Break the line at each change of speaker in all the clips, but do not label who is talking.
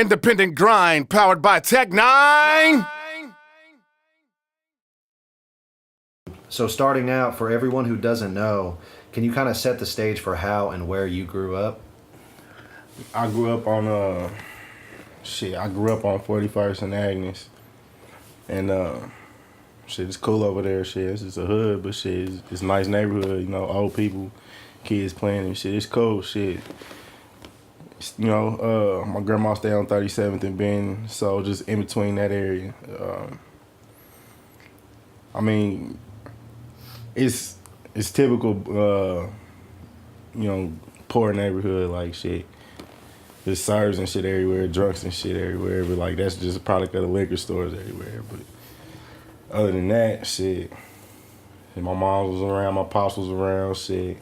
Independent grind powered by Tech9.
So starting out, for everyone who doesn't know, can you kind of set the stage for how and where you grew up?
I grew up on I grew up on 41st and Agnes. And it's cool over there, shit. It's just a hood, but shit, it's a nice neighborhood, you know, old people, kids playing and shit. It's cool, shit. My grandma stayed on 37th and Ben, so just in between that area. It's typical, poor neighborhood, like shit. There's serves and shit everywhere, drunks and shit everywhere, but like that's just a product of the liquor stores everywhere. But other than that, shit, my mom was around, my pops was around, shit.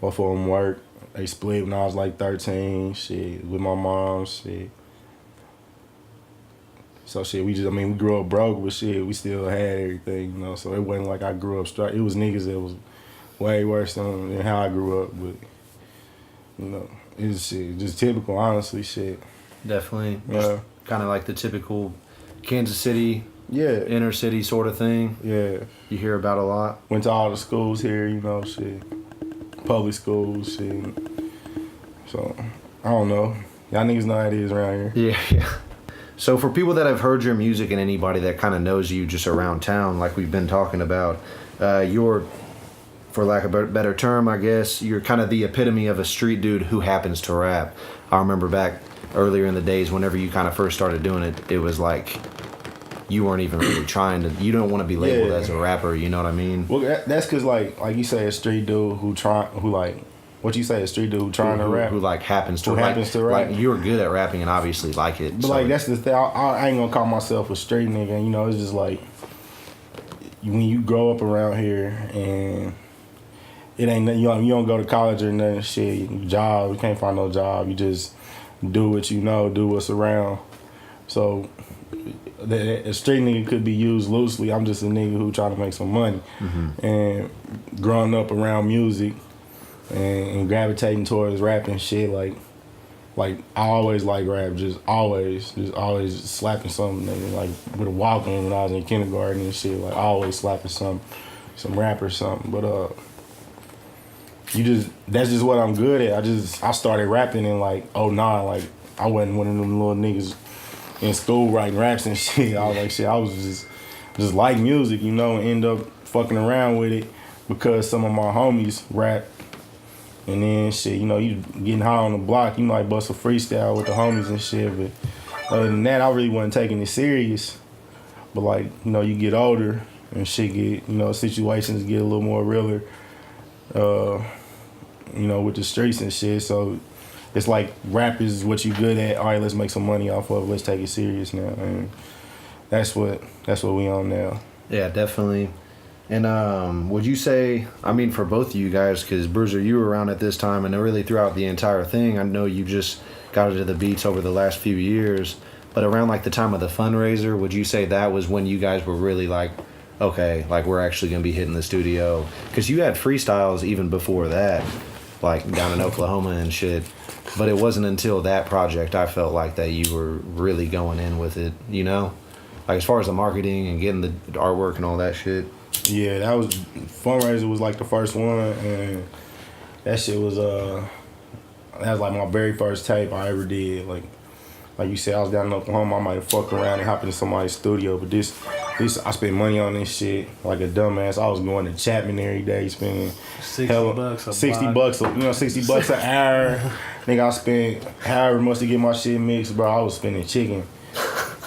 Both of them worked. They split when I was like 13, shit, with my mom, shit. So shit, we grew up broke, but shit, we still had everything, you know. So it wasn't like I grew up straight. It was niggas that was way worse than how I grew up, but it's shit, just typical, honestly, shit.
Definitely.
Yeah.
Kind of like the typical Kansas City, inner city sort of thing.
Yeah.
You hear about a lot.
Went to all the schools here, shit. Public schools, shit. So, I don't know. Y'all niggas know how it is around
here. Yeah. So for people that have heard your music and anybody that kind of knows you just around town, like we've been talking about, you're, for lack of a better term, I guess, you're kind of the epitome of a street dude who happens to rap. I remember back earlier in the days, whenever you kind of first started doing it, it was like you weren't even really trying to. You don't want to be labeled as a rapper. You know what I mean?
Well, that's because like you say, a street dude what you say, a street dude who trying to rap,
who like happens to
rap.
Like you're good at rapping and obviously like it.
But so, like that's the thing. I ain't gonna call myself a street nigga. It's just like when you grow up around here and it ain't you don't go to college or nothing. Shit, job, you can't find no job. You just do what you know, do what's around. So a street nigga could be used loosely. I'm just a nigga who trying to make some money. Mm-hmm. And growing up around music and gravitating towards rapping shit, like I always like rap, just always slapping something, nigga, like with a Walkman when I was in kindergarten and shit, like always slapping some rap or something. But that's just what I'm good at. I started rapping in like '09, like I wasn't one of them little niggas in school writing raps and shit. I was like shit, I was just like music, and end up fucking around with it because some of my homies rap. And then shit, you getting high on the block, you might bust a freestyle with the homies and shit. But other than that, I really wasn't taking it serious. But like, you get older and shit get, situations get a little more realer, with the streets and shit. So it's like rap is what you good at. All right, let's make some money off of it. Let's take it serious now. And that's what we on now.
Yeah, definitely. And would you say, for both of you guys, because Bruiser, you were around at this time and really throughout the entire thing, I know you just got into the beats over the last few years, but around like the time of the fundraiser, would you say that was when you guys were really like, okay, like we're actually going to be hitting the studio? Because you had freestyles even before that, like down in Oklahoma and shit, but it wasn't until that project I felt like that you were really going in with it, Like as far as the marketing and getting the artwork and all that shit.
Yeah, that was fundraiser was like the first one, and that shit was that was like my very first tape I ever did. Like you said, I was down in Oklahoma. I might have fucked around and hopped into somebody's studio, but this I spent money on this shit like a dumbass. I was going to Chapman every day, spending $60 bucks an hour. Nigga, I spent however much to get my shit mixed, bro. I was spending chicken,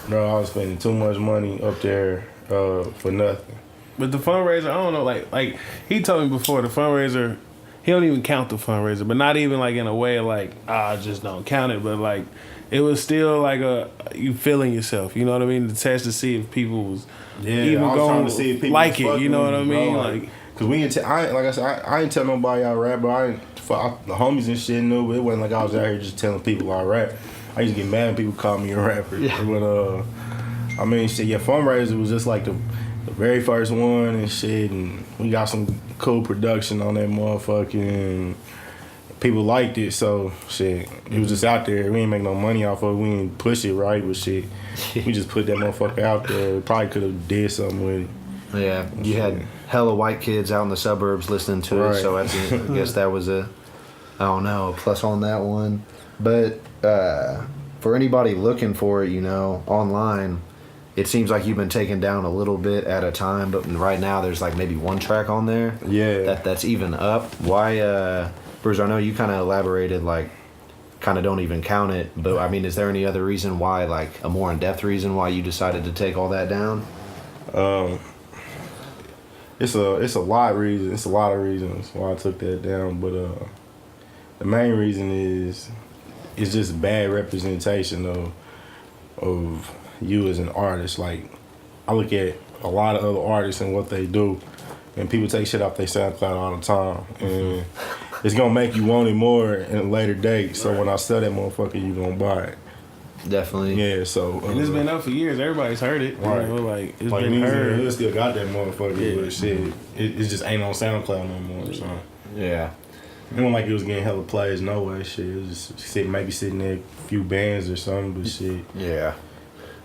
bro. I was spending too much money up there for nothing.
But the fundraiser, I don't know, like he told me before, the fundraiser, he don't even count the fundraiser, but not even like in a way like, I just don't count it, but like, it was still like you feeling yourself, you know what I mean? The test to see if people was even going to see if people like it, you know what I mean? Like,
cause I ain't tell nobody I rap, but the homies and shit knew, but it wasn't like I was out here just telling people I rap. I used to get mad when people call me a rapper. Yeah. But fundraiser was just like the very first one and shit, and we got some cool production on that motherfucking people liked it, so shit, it was just out there. We ain't make no money off of it. We ain't push it right, but shit, we just put that motherfucker out there. We probably could have did something with it.
Yeah, you had hella white kids out in the suburbs listening to it, so I guess that was a plus on that one. But for anybody looking for it, online, it seems like you've been taken down a little bit at a time, but right now there's like maybe one track on there.
Yeah.
That's even up. Why, Bruiser, I know you kind of elaborated, like, kind of don't even count it, but I mean, is there any other reason why, like a more in-depth reason why you decided to take all that down?
It's a lot of reasons why I took that down, but the main reason is it's just bad representation of you as an artist. Like, I look at a lot of other artists and what they do, and people take shit off their SoundCloud all the time, and it's gonna make you want it more in a later date. So when I sell that motherfucker, you gonna buy it.
Definitely.
Yeah. So
and it's been up for years. Everybody's heard it.
Right.
Like it's
like
been heard.
He still got that motherfucker, but shit, it just ain't on SoundCloud no more. So
Yeah.
it wasn't like it was getting hella plays, no way. Shit, it was just maybe sitting there a few bands or something, but shit.
Yeah.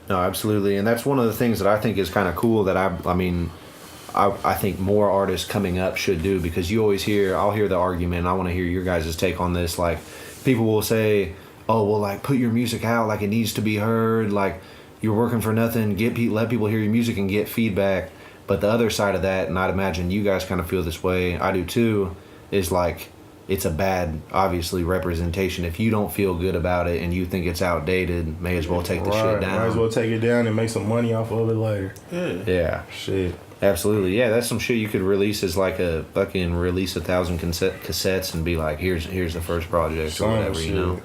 No, absolutely. And that's one of the things that I think is kind of cool that I think more artists coming up should do, because I'll hear the argument, and I want to hear your guys' take on this. Like, people will say, oh, well, like, put your music out, like, it needs to be heard, like, you're working for nothing, let people hear your music and get feedback. But the other side of that, and I'd imagine you guys kind of feel this way, I do too, is like, it's a bad, obviously, representation. If you don't feel good about it and you think it's outdated, may as well take the shit down.
Might as well take it down and make some money off of it later.
Yeah.
Shit.
Absolutely. Yeah, that's some shit you could release as like a fucking release 1,000 cassettes and be like, here's the first project or whatever,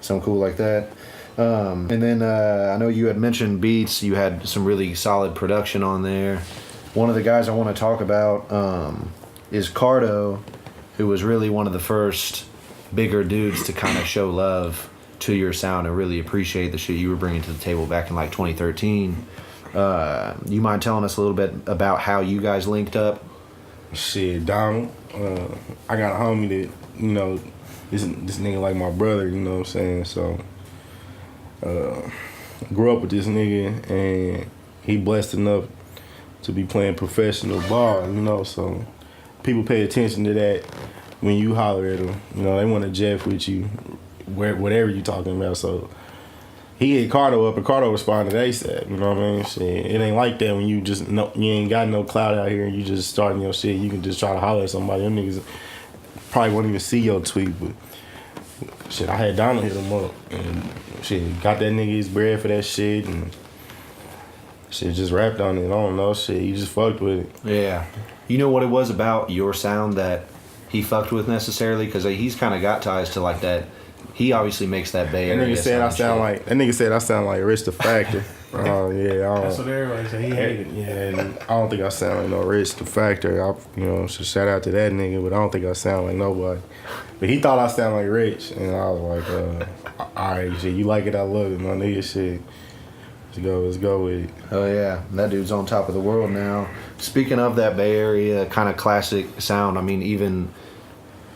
Something cool like that. And then I know you had mentioned beats. You had some really solid production on there. One of the guys I want to talk about is Cardo, who was really one of the first bigger dudes to kind of show love to your sound and really appreciate the shit you were bringing to the table back in like 2013. You mind telling us a little bit about how you guys linked up?
Shit, Donald. I got a homie that, this nigga like my brother, you know what I'm saying? So, grew up with this nigga, and he blessed enough to be playing professional ball, so people pay attention to that when you holler at them. They want to jeff with you, whatever you talking about. So he hit Cardo up, and Cardo responded ASAP. You know what I mean? Shit, it ain't like that when you just you ain't got no clout out here and you just starting your shit. You can just try to holler at somebody. Them niggas probably won't even see your tweet, but shit, I had Donald hit him up, and shit, got that nigga his bread for that shit, and shit, just rapped on it. I don't know, shit, he just fucked with it.
Yeah. You know what it was about your sound that he fucked with necessarily? Because he's kind of got ties to like that. He obviously makes that Bay Area.
That nigga said I sound like Rich the Factor. Oh yeah,
that's what everybody said. He hated it.
Yeah, and I don't think I sound like no Rich the Factor. So shout out to that nigga, but I don't think I sound like nobody. But he thought I sound like Rich, and I was like, all right, shit, you like it, I love it, my nigga, shit. Let's go with it.
Oh yeah, that dude's on top of the world now. Speaking of that Bay Area kind of classic sound,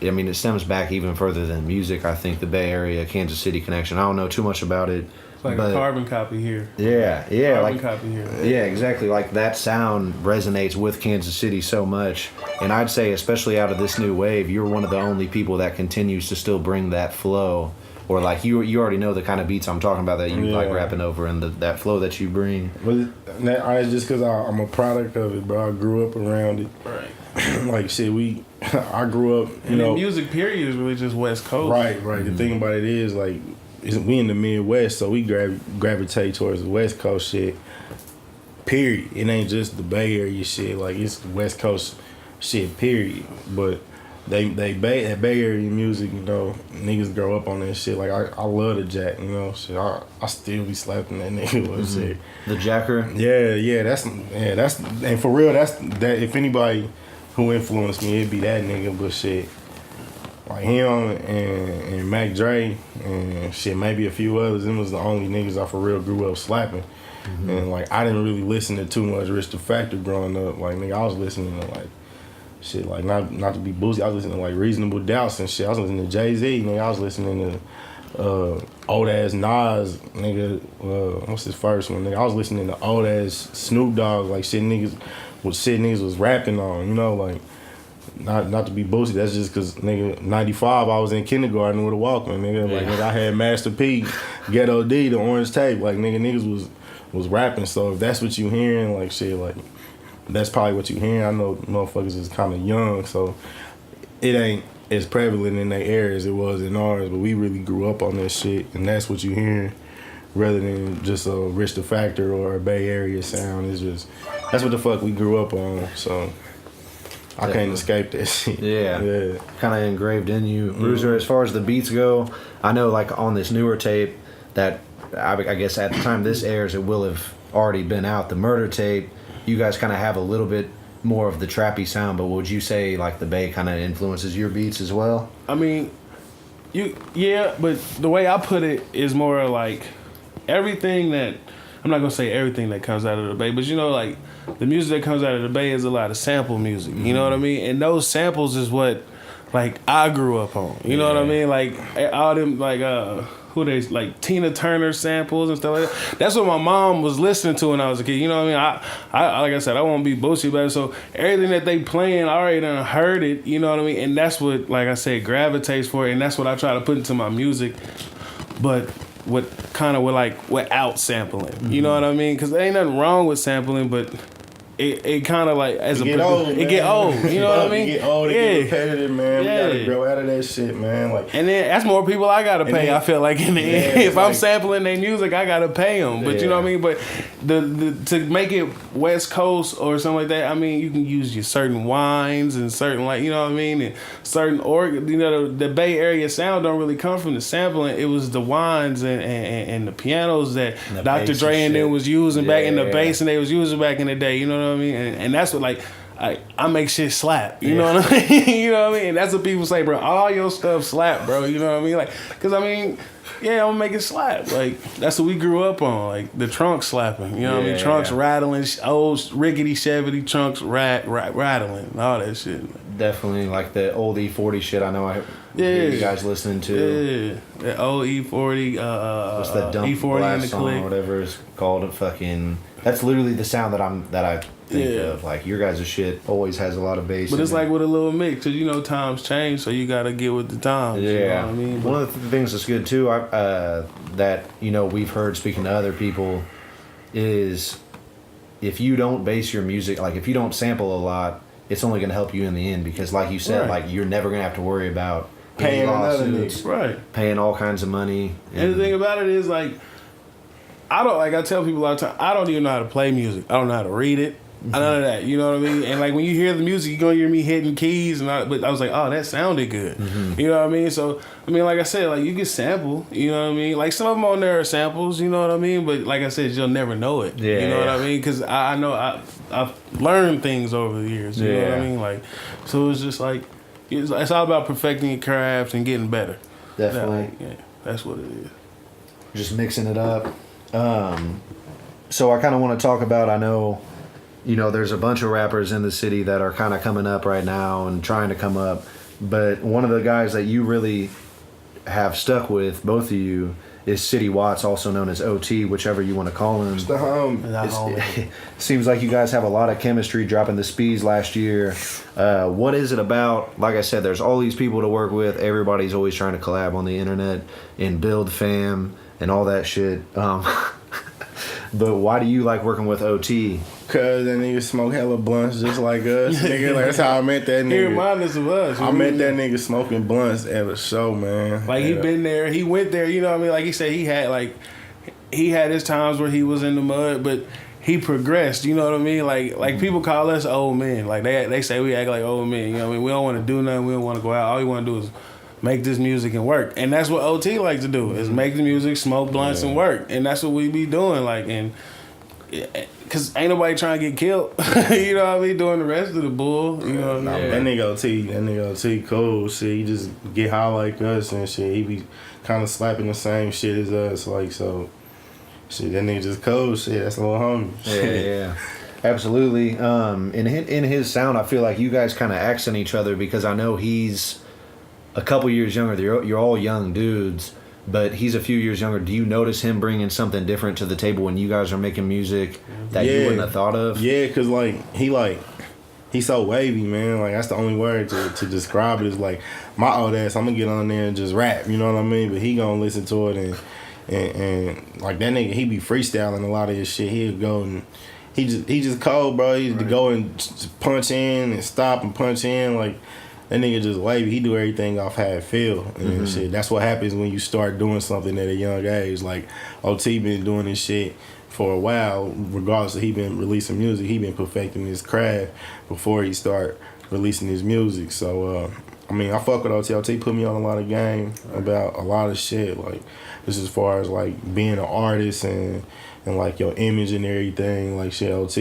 it stems back even further than music. I think the Bay Area, Kansas City connection. I don't know too much about it.
It's like a carbon copy here.
Yeah,
Carbon copy here.
Yeah, exactly. Like that sound resonates with Kansas City so much. And I'd say, especially out of this new wave, you're one of the only people that continues to still bring that flow. Or like you already know the kind of beats I'm talking about that you like rapping over, and that flow that you bring.
But it's just because I'm a product of it, bro. I grew up around it.
Right.
Like shit, I grew up.
And the music period is really just West Coast.
Right. Mm-hmm. The thing about it is like, we in the Midwest, so we gravitate towards the West Coast shit. Period. It ain't just the Bay Area shit. Like it's the West Coast shit. Period. But that Bay Area music, niggas grow up on that shit. Like I love the Jack, shit. I still be slapping that nigga with shit.
The Jacker.
Yeah. That's and for real, that's that. If anybody who influenced me, it'd be that nigga. But shit, like him and Mac Dre and shit, maybe a few others. Them was the only niggas I for real grew up slapping. And like I didn't really listen to too much Rich the Factor growing up. Like nigga, I was listening to like shit, like not to be boozy. I was listening to like Reasonable Doubts and shit. I was listening to Jay-Z, nigga. I was listening to old ass Nas, nigga. What's his first one, nigga? I was listening to old ass Snoop Dogg, like shit niggas was rapping on, you know, like. Not to be boosty, that's just cause nigga 95 I was in kindergarten with a Walkman, nigga. Like nigga, I had Master P, Ghetto D, the Orange Tape. Like nigga, niggas was rapping. So if that's what you hearing, like shit, like that's probably what you hearing. I know motherfuckers is kind of young, so it ain't as prevalent in their area as it was in ours. But we really grew up on that shit, and that's what you hearing, rather than just a Rich the Factor or a Bay Area sound. It's just that's what the fuck we grew up on. So. I can't escape that shit.
Yeah. Kind of engraved in you. Bruiser, as far as the beats go, I know like on this newer tape that I guess at the time this airs, it will have already been out. The Murder tape, you guys kind of have a little bit more of the trappy sound, but would you say like the Bay kind of influences your beats as well?
I mean, but the way I put it is more like everything that, I'm not going to say everything that comes out of the Bay, but you know, like, the music that comes out of the Bay is a lot of sample music. You know what I mean? And those samples is what, like, I grew up on. You know what I mean? Like, all them, like, like, Tina Turner samples and stuff like that. That's what my mom was listening to when I was a kid. You know what I mean? I like I said, I won't be boasty about it. So everything that they playing, I already done heard it. You know what I mean? And that's what, like I said, gravitates for it. And that's what I try to put into my music. But without sampling. You know what I mean? Because there ain't nothing wrong with sampling, but it kind of like as
get old. You know
what I mean?
It get old, it get repetitive, man. Yeah. We gotta grow out of that shit, man. Like,
and then that's more people I gotta pay. I feel like in the end, if I'm sampling their music, I gotta pay them. But you know what I mean? But the to make it West Coast or something like that, I mean, you can use your certain wines and certain, like, you know what I mean, and certain you know, the Bay Area sound don't really come from the sampling. It was the wines and the pianos that Dr. Dre and them was using back in the bass, and they was using back in the day. You know what I mean? And that's what, like, I make shit slap. You know what I mean? You know what I mean? And that's what people say, bro. All your stuff slap, bro. You know what I mean? Like, because I mean, I'm gonna make it slap. Like, that's what we grew up on. Like, the trunk slapping. You know what I mean? Trunks rattling, old rickety Chevy trunks rattling, all that shit.
Definitely, like the old E40 shit. I know hear you guys listening to.
Yeah, the old E40.
What's that dump
E40 in the
song
click,
or whatever it's called? That's literally the sound that I think of. Like, your guys' shit always has a lot of bass.
But it's like with a little mix, because you know times change, so you gotta get with the times.
Yeah,
you know what I mean.
One of the things that's good too, that we've heard speaking to other people, is if you don't base your music, like if you don't sample a lot, it's only going to help you in the end, because like you said, like you're never going to have to worry about
paying
lawsuits, paying all kinds of money.
And the thing about it is, like, I tell people all the time, I don't even know how to play music. I don't know how to read it. None of that, you know what I mean? And like when you hear the music, you're gonna hear me hitting keys, but I was like, oh, that sounded good. You know what I mean? So I mean, like I said, like you can sample, you know what I mean? Like some of them on there are samples, you know what I mean? But like I said, you'll never know it. You know what I mean? Because I know I've learned things over the years. You know what I mean? Like, so it's just like it's all about perfecting your craft and getting better.
Definitely.
That's what it is.
Just mixing it up. So I kind of want to talk about, I know, there's a bunch of rappers in the city that are kind of coming up right now and trying to come up. But one of the guys that you really have stuck with, both of you, is City Watts, also known as OT, whichever you want to call him.
It's the home.
It seems like you guys have a lot of chemistry, dropping the speeds last year. What is it about? Like I said, there's all these people to work with. Everybody's always trying to collab on the internet and build fam and all that shit. But why do you like working with OT?
Cause that nigga smoke hella blunts just like us. Nigga, like, that's how I met that nigga.
He reminded us of us.
I met that nigga smoking blunts at a show, man.
Like, he been there, he went there, you know what I mean? Like he said, he had his times where he was in the mud, but he progressed, you know what I mean? Like people call us old men. Like they say we act like old men, you know what I mean? We don't want to do nothing, we don't want to go out. All we want to do is make this music and work. And that's what OT likes to do, is make the music, smoke blunts, and work. And that's what we be doing, like, and because ain't nobody trying to get killed. You know what I mean? Doing the rest of the bull. You know what I mean?
That nigga OT cool shit. He just get high like us and shit. He be kind of slapping the same shit as us. Like, so shit, that nigga just cold shit. That's a little homie.
Yeah. Absolutely. In his sound, I feel like you guys kind of accent each other because I know he's a couple years younger. You're all young dudes, but he's a few years younger. Do you notice him bringing something different to the table when you guys are making music that you wouldn't have thought of?
Yeah, because he's so wavy, man. Like, that's the only word to describe it is like, my old ass, I'm going to get on there and just rap, you know what I mean? But he going to listen to it and like that nigga, he be freestyling a lot of his shit. He'll go and he just cold, bro. He to go and just punch in and stop and punch in. Like, that nigga just wavy. He do everything off how it feel and shit. That's what happens when you start doing something at a young age. Like, OT been doing this shit for a while, regardless of he been releasing music. He been perfecting his craft before he start releasing his music. So, I mean, I fuck with OT. OT put me on a lot of game about a lot of shit. Like, just as far as, like, being an artist and like, your image and everything. Like, shit, OT's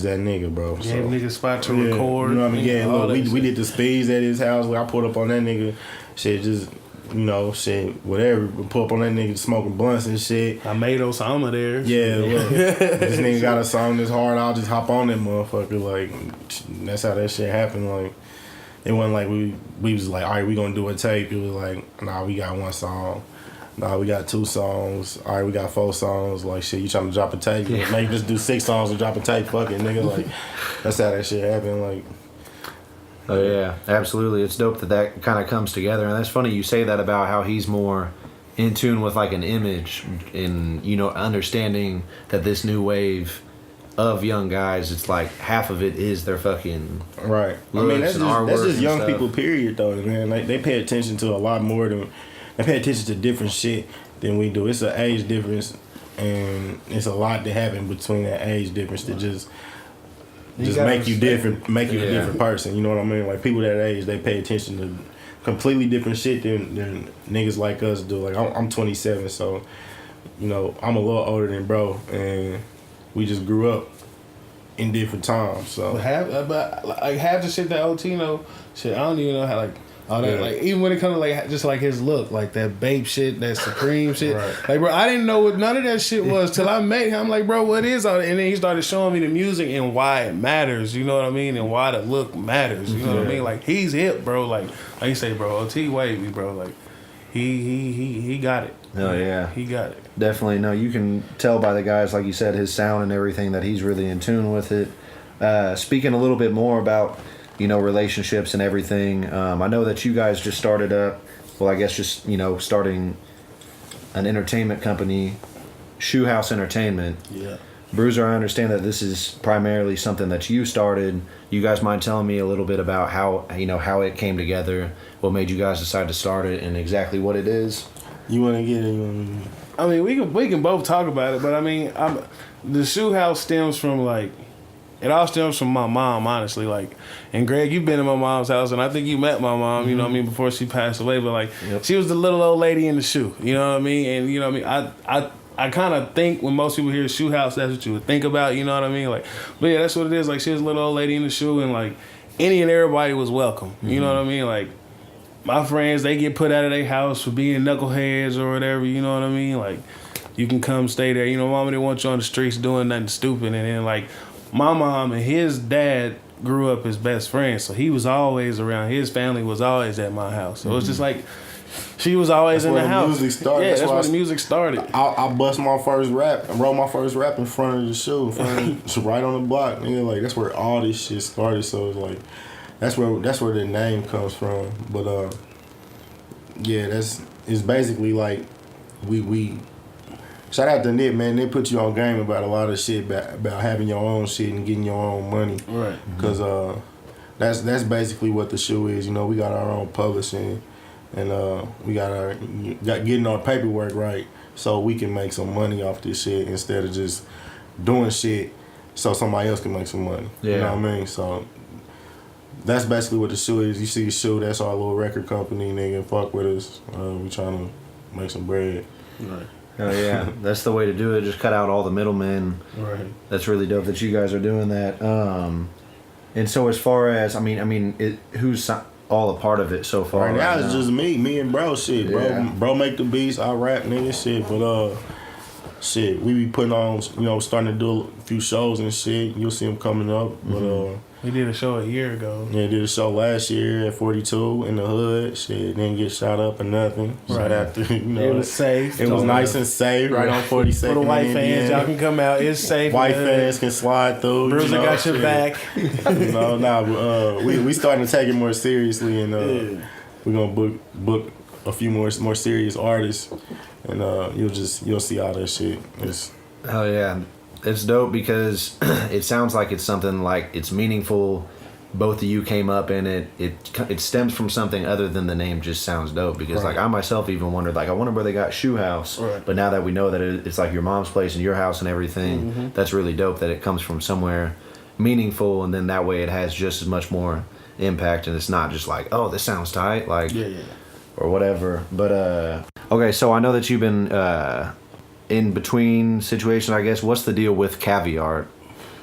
that nigga, bro.
Gave
so,
nigga spot to record.
You know what I mean? Yeah, look, we
shit.
did the speeds at his house. Like, I pulled up on that nigga. Shit, just, you know, shit, whatever. Pull up on that nigga smoking blunts and shit.
I made Osama there.
Yeah, look, this nigga got a song this hard. I'll just hop on that motherfucker. Like, that's how that shit happened. Like, it wasn't like we was like, all right, we gonna do a tape. It was like, nah, we got one song. Nah, we got 2 songs. All right, we got 4 songs. Like, shit, you trying to drop a tape? Yeah. Maybe just do 6 songs and drop a tape. Fuck it, nigga. Like, that's how that shit happened. Like,
Oh yeah, absolutely. It's dope that kind of comes together, and that's funny you say that about how he's more in tune with like an image and, you know, understanding that this new wave of young guys, it's like half of it is their fucking
right. I mean, that's just young people. Period, though, man. Like, they pay attention to a lot more than they pay attention to different shit than we do. It's an age difference, and it's a lot that happen between that age difference to just make you different, make you a different person. You know what I mean? Like, people that age, they pay attention to completely different shit than niggas like us do. Like, I'm 27, so, you know, I'm a little older than bro, and we just grew up in different times. So
half the shit that OT know, shit, I don't even know how, like, all that, like, even when it comes to, like, just like his look, like that babe shit, that Supreme shit.
Right.
Like, bro, I didn't know what none of that shit was till I met him. I'm like, bro, what is all that? And then he started showing me the music and why it matters, you know what I mean? And why the look matters, you know what I mean? Like, he's hip, bro. Like you say, bro, OT wavy, bro. Like, he got it.
Oh yeah,
he got it.
Definitely. No, you can tell by the guys, like you said, his sound and everything, that he's really in tune with it. Speaking a little bit more about, you know, relationships and everything, I know that you guys just started up, well, I guess just, you know, starting an entertainment company, Shoe House Entertainment.
Yeah.
Bruiser, I understand that this is primarily something that you started. You guys mind telling me a little bit about how, you know, how it came together, what made you guys decide to start it, and exactly what it is?
you want to get it?
I mean, we can both talk about it, but I mean, the Shoe House stems from, like, it all stems from my mom, honestly. Like, and Greg, you've been in my mom's house, and I think you met my mom, you know what I mean, before she passed away. But, like, she was the little old lady in the shoe, you know what I mean? And, you know what I mean? I kind of think when most people hear Shoe House, that's what you would think about, you know what I mean? Like, but yeah, that's what it is. Like, she was a little old lady in the shoe, and, like, any and everybody was welcome, you know what I mean? Like, my friends, they get put out of their house for being knuckleheads or whatever, you know what I mean? Like, you can come stay there. You know, mama didn't want you on the streets doing nothing stupid. And then, like, my mom and his dad grew up as best friends, so he was always around. His family was always at my house. So it's just like, she was always in the house.
Music started.
Yeah, that's where the music started.
I bust my first rap, I wrote my first rap in front of the shoe, it's right on the block. Nigga, like, that's where all this shit started. So it's like, that's where the name comes from. But yeah, it's basically like we shout out to Nick, man. They put you on game about a lot of shit about having your own shit and getting your own money.
Right.
Because that's basically what the shoe is. You know, we got our own publishing, and we got getting our paperwork right so we can make some money off this shit instead of just doing shit so somebody else can make some money.
Yeah.
You know what I mean? So that's basically what the shoe is. You see the shoe, that's our little record company, nigga. Fuck with us. We trying to make some bread.
Right.
Oh yeah, that's the way to do it. Just cut out all the middlemen.
Right.
That's really dope that you guys are doing that. And so as far as who's all a part of it so far?
Right now it's just me and bro. Shit, bro.
Yeah.
Bro make the beats. I rap, nigga. Shit, but shit, we be putting on, you know, starting to do a few shows and shit. You'll see them coming up. But
We did a show a year ago.
yeah, did a show last year at 42 in the hood. Shit, didn't get shot up or nothing. Right after, you know,
It was safe.
It was nice and safe, right on 42nd.
For the white
and
fans,
Indiana.
y'all can come out. It's safe.
White fans can slide through.
Bruiser
you know,
got your
shit.
back.
You know, we starting to take it more seriously, and we're gonna book a few more serious artists, and you'll see all that shit.
Oh yeah, it's dope because it sounds like it's something like it's meaningful. Both of you came up in it. It stems from something other than the name. Just sounds dope because like I myself even wondered like I wonder where they got Shoe House.
Right.
But now that we know that it's like your mom's place and your house and everything, that's really dope that it comes from somewhere meaningful, and then that way it has just as much more impact, and it's not just like, oh, this sounds tight, like or whatever. But okay, so I know that you've been in between situations, I guess. What's the deal with Caviar?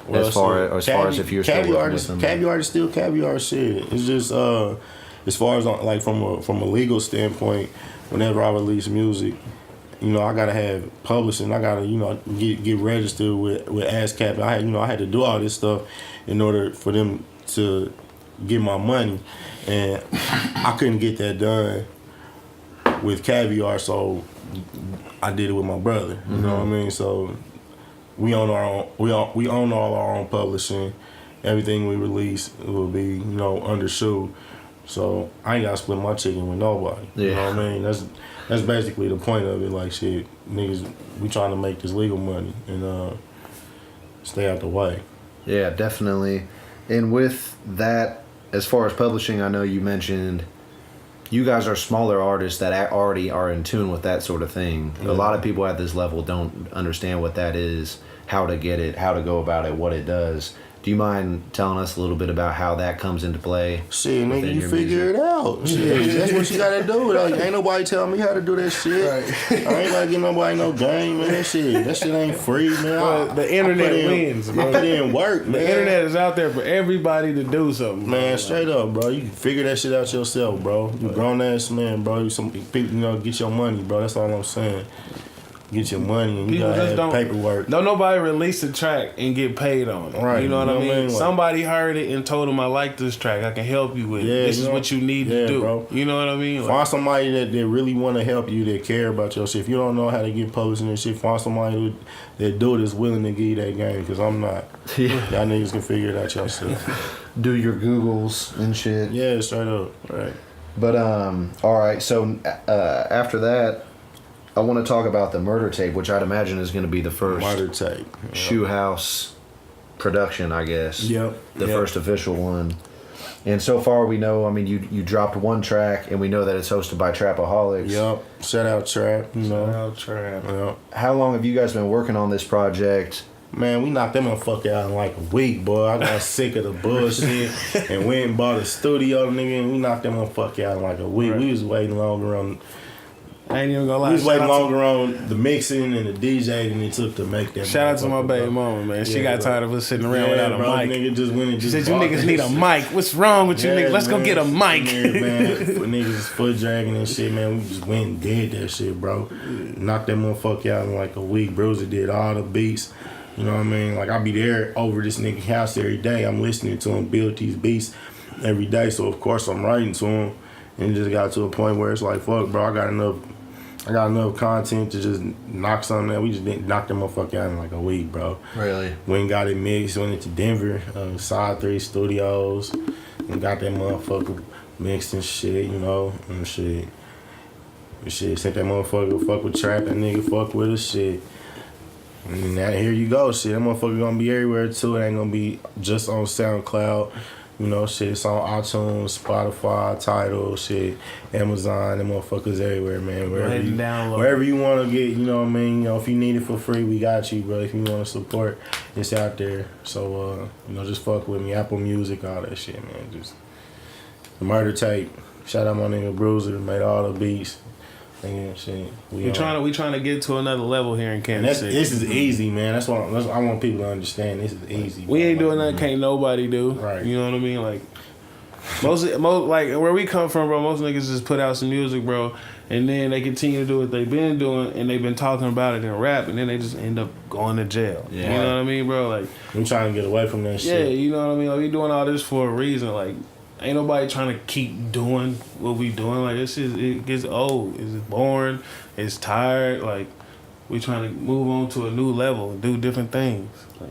Well,
as far as if you're still working with them.
Caviar is still Caviar shit. It's just as far as like from a legal standpoint, whenever I release music, you know, I gotta have publishing. I gotta, you know, get registered with ASCAP. I had to do all this stuff in order for them to get my money, and I couldn't get that done with Caviar, so I did it with my brother. You know what I mean? So we own our own. We own all our own publishing. Everything we release will be, you know, under Shoe. So I ain't gotta split my chicken with nobody. You know what I mean? That's basically the point of it. Like shit, niggas, we trying to make this legal money and stay out the way.
Yeah, definitely. And with that, as far as publishing, I know you mentioned you guys are smaller artists that already are in tune with that sort of thing. A lot of people at this level don't understand what that is, how to get it, how to go about it, what it does. Do you mind telling us a little bit about how that comes into play?
Shit, nigga, you figure it out. Shit, that's what you gotta do. Like, ain't nobody telling me how to do that shit. Right. I ain't gotta give nobody no game, man. Shit, that shit ain't free, man.
Well, the internet wins, bro.
I put in work, man.
The internet is out there for everybody to do something.
Man, straight up, bro. You can figure that shit out yourself, bro. You grown ass man, bro. You some people, you know, get your money, bro. That's all I'm saying. Get your money and you
People
gotta
just
have paperwork.
Don't nobody release a track and get paid on it.
Right.
You know what I mean?
Like,
Somebody heard it and told them, I like this track. I can help you with it. This is what you need to do.
Bro.
You know what I mean?
Find somebody that really want to help you, that care about your shit. If you don't know how to get publishing and shit, find somebody that do it, that's willing to give you that game, because I'm not. Y'all niggas can figure it out yourself.
Do your Googles and shit.
Yeah, straight up. Right.
But all right. So after that, I want to talk about the Murder Tape, which I'd imagine is going to be the first
Murder Tape.
Shoe House production, I guess.
Yep.
The first official one. And so far we know, I mean, you dropped one track, and we know that it's hosted by Trapaholics.
Yep. Shout out Trap. You know.
Shout out Trap.
Yep.
How long have you guys been working on this project?
Man, we knocked that motherfucker out in like a week, boy. I got sick of the bullshit and went and bought a studio, nigga, and we knocked that motherfucker out in like a week.
Right.
We was waiting longer on...
I ain't even gonna lie.
We was waiting longer on the mixing and the DJ than it took to make that.
Shout out to my baby mama, man. She got tired of us sitting around without a mic.
Nigga just went and
She
just
said, "You niggas need a mic. What's wrong with you niggas? Let's go get a mic."
Yeah, man. Niggas is foot dragging and shit, man. We just went and did that shit, bro. Knocked that motherfucker out in like a week. Bruiser did all the beats. You know what I mean? Like, I be there over this nigga house every day. I'm listening to him build these beats every day. So, of course, I'm writing to him. And it just got to a point where it's like, fuck, bro, I got enough content to just knock something out. We just didn't knock that motherfucker out in like a week, bro.
Really?
Went and got it mixed, went into Denver, Side 3 Studios, and got that motherfucker mixed and shit, you know, and shit. Sent that motherfucker fuck with Trap, that nigga fuck with us, shit. And now here you go, shit. That motherfucker gonna be everywhere too. It ain't gonna be just on SoundCloud. You know, shit, it's on iTunes, Spotify, Tidal, shit, Amazon, them motherfuckers everywhere, man. Wherever you want to get, you know what I mean? You know, if you need it for free, we got you, bro. If you want to support, it's out there. So, you know, just fuck with me. Apple Music, all that shit, man. Just the Murder Tape. Shout out my nigga Bruiser, made all the beats. And shit.
We trying to get to another level here in Kansas City.
This is easy, man. That's what I want people to understand. This is easy.
We ain't doing nothing can't nobody do.
Right.
You know what I mean? Like most like where we come from, bro. Most niggas just put out some music, bro, and then they continue to do what they've been doing, and they've been talking about it in rap, and then they just end up going to jail.
Yeah.
You know what I mean, bro? Like,
I'm trying to get away from that
yeah,
shit.
you know what I mean? Like, we doing all this for a reason. Like, ain't nobody trying to keep doing what we doing. Like, this shit, it gets old. It's boring. It's tired. Like, we trying to move on to a new level and do different things. Like,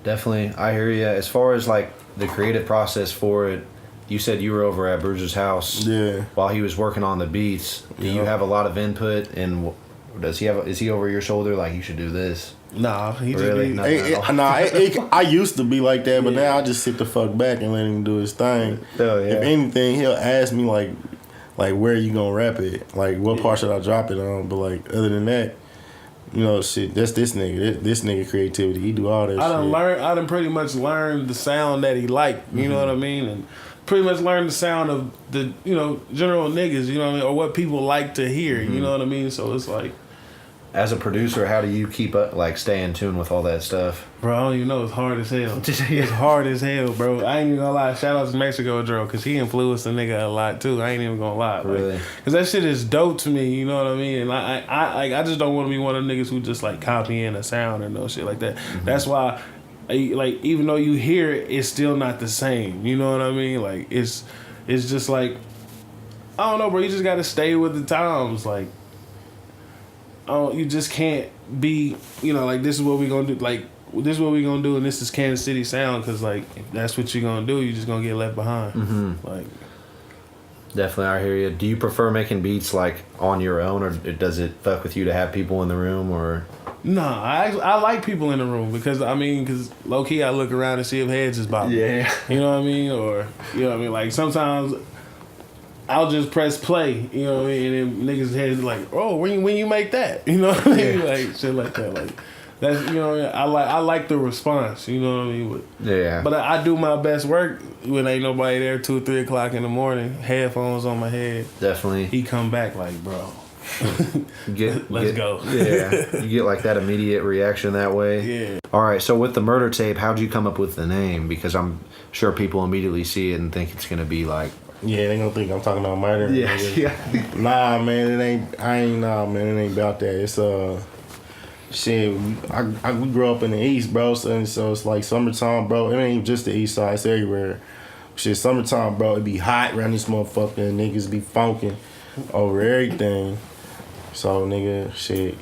Definitely, I hear you. As far as like the creative process for it, you said you were over at Bruiser's house
Yeah.
while he was working on the beats. Do you have a lot of input? And does he have? Is he over your shoulder? Like you should do this.
nah, he just
Really?
be,
No.
I used to be like that, but now I just sit the fuck back and let him do his thing.
Oh, yeah.
If anything, he'll ask me like where you gonna rap it? Like what part should I drop it on? But like other than that, you know, shit, that's this nigga. This nigga creativity. He do all that shit.
I done pretty much learned the sound that he liked, you know what I mean? And pretty much learned the sound of the, you know, general niggas, you know what I mean? Or what people like to hear, you know what I mean? So it's like,
As a producer, how do you keep up, like, stay in tune with all that stuff?
bro, I don't even know. It's hard as hell. It's hard as hell, bro. I ain't even gonna lie. Shout out to Mexico Drill, because he influenced a nigga a lot, too. I ain't even gonna lie.
Really?
Because that shit is dope to me, you know what I mean? And I just don't want to be one of them niggas who just, like, copying a sound or no shit like that. That's why, like, even though you hear it, it's still not the same. You know what I mean? Like, it's just like, I don't know, bro. You just got to stay with the times. Like, you just can't be, you know, like, this is what we gonna do. Like, this is what we gonna do, and this is Kansas City sound. Because, like, if that's what you're gonna do, you're just gonna get left behind. Like,
Definitely, I hear you. Do you prefer making beats, like, on your own, or does it fuck with you to have people in the room, or...
nah, I like people in the room because low key I look around and see if heads is bobbing.
Yeah.
You know what I mean? Or, you know what I mean? Like, sometimes I'll just press play, you know what I mean? And then niggas' heads like, oh, when you make that? You know what I mean? Like, shit like that. Like, that's, you know what I mean? I like the response, you know what I mean?
Yeah.
But I do my best work when ain't nobody there 2 or 3 o'clock in the morning, headphones on my head.
Definitely.
He come back like, bro, let's go.
Yeah. You get, like, that immediate reaction that way.
Yeah.
All right, so with the murder tape, how'd you come up with the name? Because I'm sure people immediately see it and think it's going to be, like...
Yeah, they gonna think I'm talking about murder.
Yeah.
Nah, man, it ain't about that. It's shit. We grew up in the East, bro. So it's like summertime, bro. It ain't just the East side. It's everywhere. Shit, summertime, bro. It be hot around this motherfucker. And niggas be funking over everything. So nigga, shit,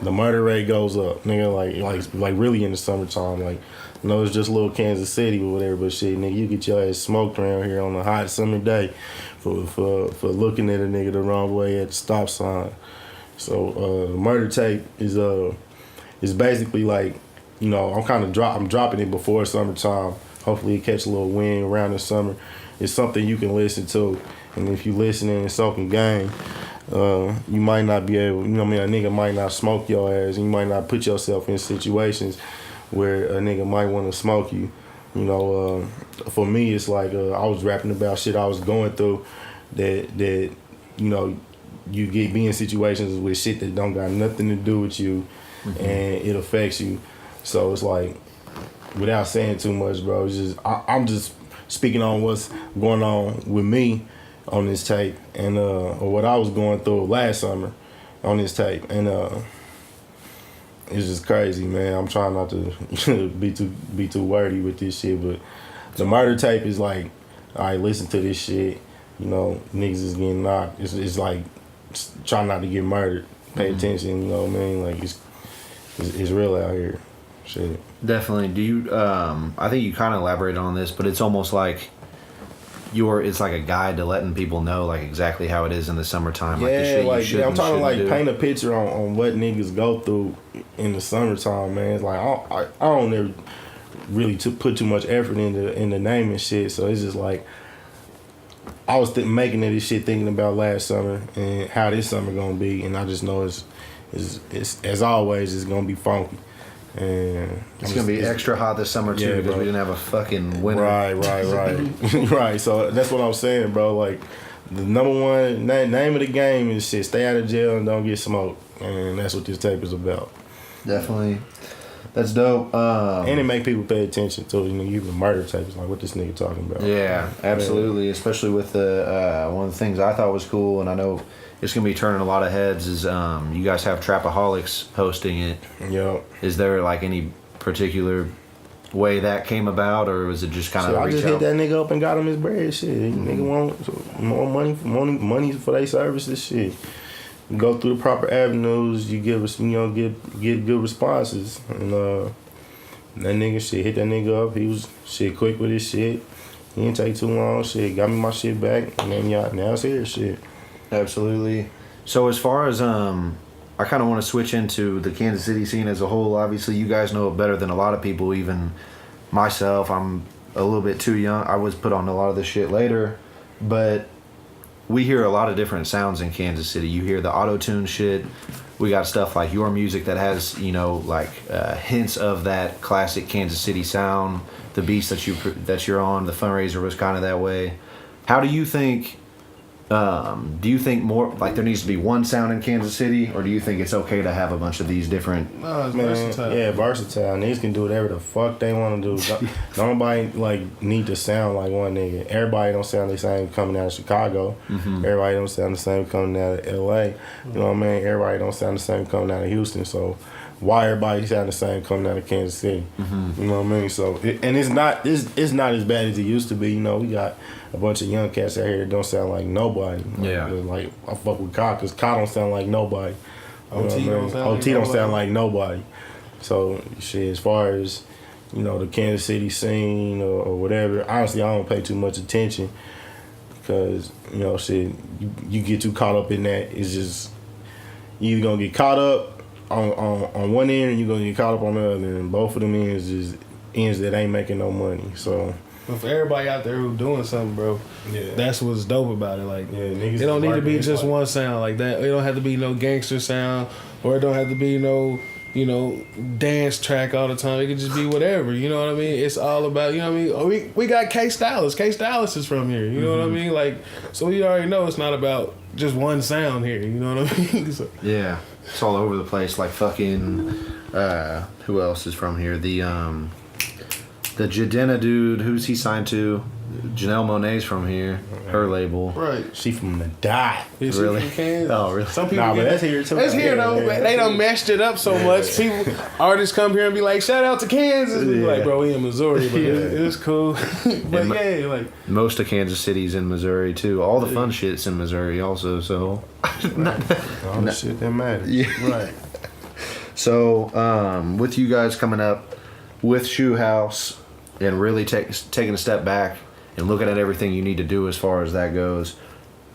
the murder rate goes up, nigga. Like really in the summertime, like. I know it's just a little Kansas City or whatever, but shit, nigga, you get your ass smoked around here on a hot summer day for looking at a nigga the wrong way at the stop sign. So the murder tape is basically like, you know, I'm dropping it before summertime. Hopefully it catch a little wind around the summer. It's something you can listen to, and if you listening and soaking game, you might not be able, you know what I mean, a nigga might not smoke your ass, and you might not put yourself in situations where a nigga might want to smoke you. You know, for me, it's like I was rapping about shit I was going through that you know, you be in situations with shit that don't got nothing to do with you, and it affects you. So it's like, without saying too much, bro, it's just I'm just speaking on what's going on with me on this tape, and or what I was going through last summer on this tape, and it's just crazy, man. I'm trying not to be too wordy with this shit, but the murder tape is like, all right, listen to this shit. You know, niggas is getting knocked. It's like trying not to get murdered. Pay attention. You know what I mean? Like it's real out here. Shit.
Definitely. Do you? I think you kind of elaborated on this, but it's almost like it's like a guide to letting people know like exactly how it is in the summertime. Like the shit you should
I'm trying to like
do.
paint a picture on what niggas go through in the summertime, man. It's like I don't ever really put too much effort in the name and shit. So it's just like I was making this shit thinking about last summer and how this summer gonna be, and I just know it's as always it's gonna be funky. And
It's gonna be extra hot this summer too, because we didn't have a fucking winter.
Right. Right. So that's what I'm saying, bro. Like the number one name of the game is shit. Stay out of jail and don't get smoked, and that's what this tape is about.
Definitely. That's dope.
And it make people pay attention to, you know, even murder tapes, like what this nigga talking about.
Yeah, absolutely. Especially with the one of the things I thought was cool, and I know it's gonna be turning a lot of heads. Is you guys have Trapaholics hosting it?
Yo.
Is there like any particular way that came about, or was it just kind of?
I just hit that nigga up and got him his bread. Shit, nigga want more money for their services. Shit. You go through the proper avenues, you give us, you know, get good responses, and that nigga shit hit that nigga up. He was shit quick with his shit. He didn't take too long. Shit, got me my shit back, and then now it's here. Shit.
Absolutely. So as far as I kind of want to switch into the Kansas City scene as a whole. Obviously, you guys know it better than a lot of people, even myself. I'm a little bit too young. I was put on a lot of this shit later, but we hear a lot of different sounds in Kansas City. You hear the auto-tune shit. We got stuff like your music that has, you know, like hints of that classic Kansas City sound. The beats that you're on, the fundraiser was kind of that way. How do you think? Do you think more like there needs to be one sound in Kansas City, or do you think it's okay to have a bunch of these different?
No, it's versatile.
Yeah, versatile. Niggas can do whatever the fuck they want to do. Nobody like need to sound like one nigga. Everybody don't sound the same coming out of Chicago.
Mm-hmm.
Everybody don't sound the same coming out of LA. You know what I mean? Everybody don't sound the same coming out of Houston. So why everybody sound the same coming out of Kansas City?
Mm-hmm.
You know what I mean? So it's not as bad as it used to be. You know, we got a bunch of young cats out here that don't sound like nobody.
Yeah.
Like I fuck with Kai because Kai don't sound like nobody.
OT
don't sound like nobody. So shit, as far as, you know, the Kansas City scene or whatever, honestly I don't pay too much attention because, you know, shit, you get too caught up in that. It's just you either gonna get caught up on one end and you're gonna get caught up on the other, and both of them ends is ends that ain't making no money. So
but for everybody out there who's doing something, bro,
yeah,
that's what's dope about it. Like,
niggas
it don't need to be
marketing
just
like
one sound like that. It don't have to be no gangster sound, or it don't have to be no, you know, dance track all the time. It could just be whatever. You know what I mean? It's all about, you know what I mean? We got K Stylist. K Stylist is from here. You know what I mean? Like, so we already know it's not about just one sound here. You know what I mean? So,
Yeah, it's all over the place. Like fucking, who else is from here? The Jadena dude, who's he signed to? Janelle Monáe's from here. Her label.
right.
she from the dot.
Is she
Really?
from Kansas?
Oh, really?
Some people
Nah, but
get
that's here too.
That's here though.
Yeah.
They done meshed it up so much. People, artists come here and be like, "Shout out to Kansas." We be like, "Bro, we in Missouri, but it's cool." But yeah, like
Most of Kansas City's in Missouri too. All the fun shit's in Missouri also. So,
All the shit that matters.
yeah.
right.
So, with you guys coming up with Shoe House and really taking a step back and looking at everything you need to do as far as that goes,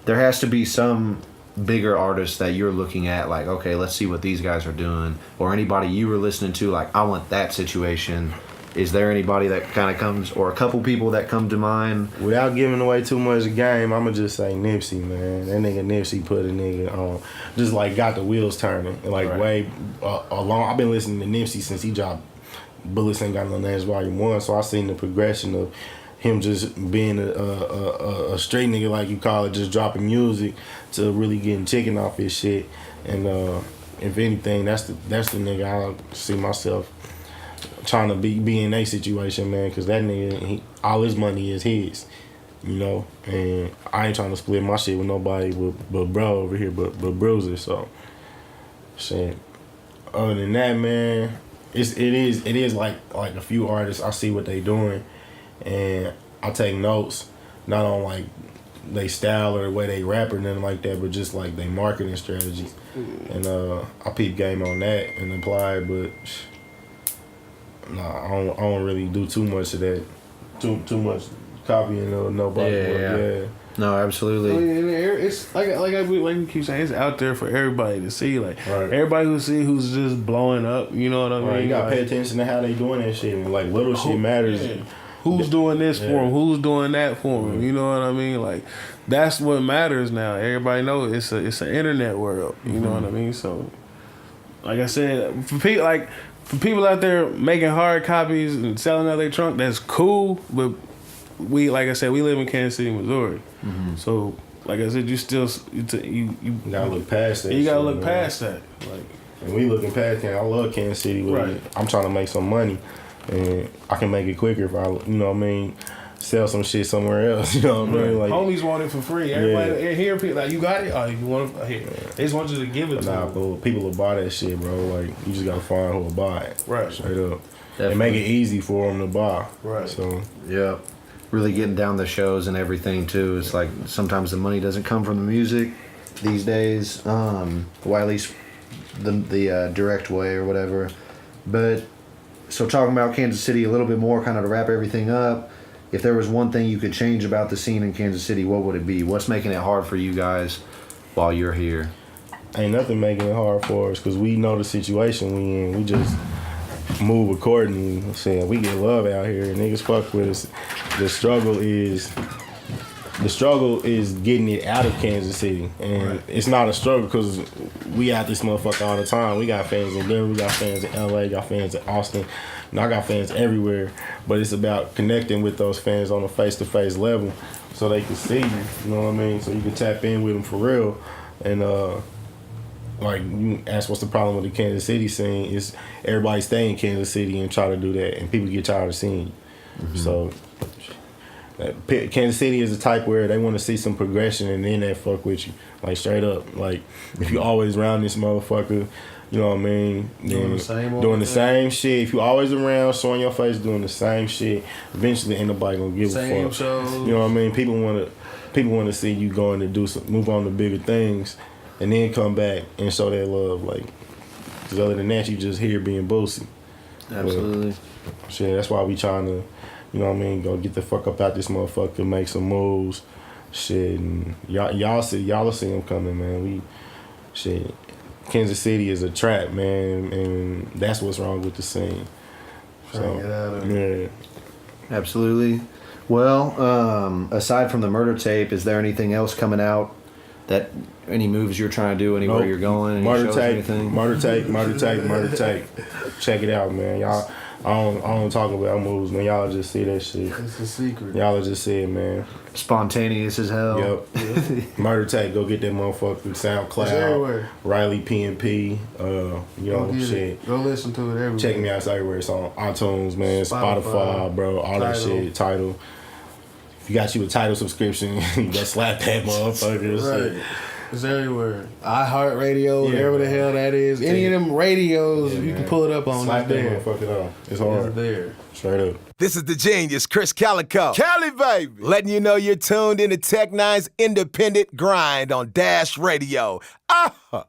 there has to be some bigger artists that you're looking at, like, okay, let's see what these guys are doing, or anybody you were listening to, like, I want that situation. Is there anybody that kind of comes, or a couple people that come to mind?
Without giving away too much of the game, I'ma just say Nipsey, man. That nigga Nipsey put a nigga on, just like got the wheels turning. Like
Right.
way along. I've been listening to Nipsey since he dropped Bullets Ain't Got No Names Volume 1, so I seen the progression of him just being a straight nigga, like you call it, just dropping music to really getting chicken off his shit. And if anything, that's the nigga I see myself trying to be in a situation, man, because that nigga, all his money is his, you know, and I ain't trying to split my shit with nobody but bro over here, but Bruiser. So shit. Other than that, man, it is like a few artists, I see what they doing, and I take notes, not on like they style or the way they rap or nothing like that, but just like they marketing strategies. And I peep game on that and apply it, but nah, I don't really do too much of that. Too much copying of nobody.
Yeah. No,
I
absolutely.
mean, it's like we keep saying, it's out there for everybody to see. Like
Right.
everybody who's just blowing up. You know what I mean?
Right, you gotta
Like,
pay attention to how they doing that shit. Like little shit matters.
yeah. Who's doing this for him? Who's doing that for him? You know what I mean? Like that's what matters now. Everybody knows it's an internet world. You know what I mean? So, like I said, for people out there making hard copies and selling out their trunk, that's cool. But we, like I said, we live in Kansas City, Missouri. So, like I said, you
You gotta look past that.
you gotta
shit,
look
man.
past that. Like,
And we looking past Kansas. I love Kansas City.
Right.
I'm trying to make some money, and I can make it quicker if I, you know what I mean, sell some shit somewhere else. You know what I mean? Like,
homies want it for free. Everybody here, people like, you got it. Oh, you want it? Here. They just want you to give it to
nah,
them.
people will buy that shit, bro. Like, you just gotta find who will buy it.
Right.
Straight up.
Definitely.
And make it easy for them to buy.
Right.
So
Yeah. Really getting down the shows and everything too. It's like sometimes the money doesn't come from the music these days. Well, at least the direct way or whatever. But so talking about Kansas City a little bit more, kind of to wrap everything up. If there was one thing you could change about the scene in Kansas City, what would it be? What's making it hard for you guys while you're here?
ain't nothing making it hard for us because we know the situation we in. We just move accordingly. Saying we get love out here, and niggas fuck with us. The struggle is getting it out of Kansas City, and it's not a struggle because we out this motherfucker all the time. We got fans in Denver, we got fans in LA, got fans in Austin, and I got fans everywhere. But it's about connecting with those fans on a face-to-face level so they can see you. You know what I mean? So you can tap in with them for real. And like you ask, what's the problem with the Kansas City scene? Is everybody stay in Kansas City and try to do that, and people get tired of seeing you. Mm-hmm. So Kansas City is the type where they want to see some progression, and then they fuck with you, like straight up. Like if you always around this motherfucker, you know what I mean? Doing the same shit. If you always around, showing your face, doing the same shit, eventually ain't nobody gonna give a fuck.
Shows.
You know what I mean? People want to see you going to do some, move on to bigger things, and then come back and show that love. Like, because other than that, you just here being bossy.
Absolutely.
But, shit, that's why we trying to, you know what I mean, go get the fuck up out this motherfucker, make some moves, shit, and y'all see them coming, man. Kansas City is a trap, man, and that's what's wrong with the scene. So, yeah.
Absolutely. Well, aside from the murder tape, is there anything else coming out? That any moves you're trying to do, anywhere you're going, any
murder
shows,
tape,
anything?
murder tape. Check it out, man. Y'all, I don't talk about moves, man. Y'all just see that shit.
It's a secret.
Y'all just see it, man.
Spontaneous as hell.
Yep. Murder tape. Go get that motherfucker. SoundCloud.
It's everywhere.
RileyPnP. You know, shit.
Go listen to it everywhere.
Check me out everywhere. It's on iTunes, man. Spotify, bro. All that shit. Tidal. If you got you a Tidal subscription, you go slap that motherfucker.
Right. It's everywhere. iHeartRadio, whatever the hell that is. Any of them radios, you can pull it up on.
Slap
It's
that
there.
motherfucker on. It's hard.
It's there.
Straight up.
This is the genius, Chris Calico. Cali, baby. Letting you know you're tuned into Tech Nine's Independent Grind on Dash Radio. Ah!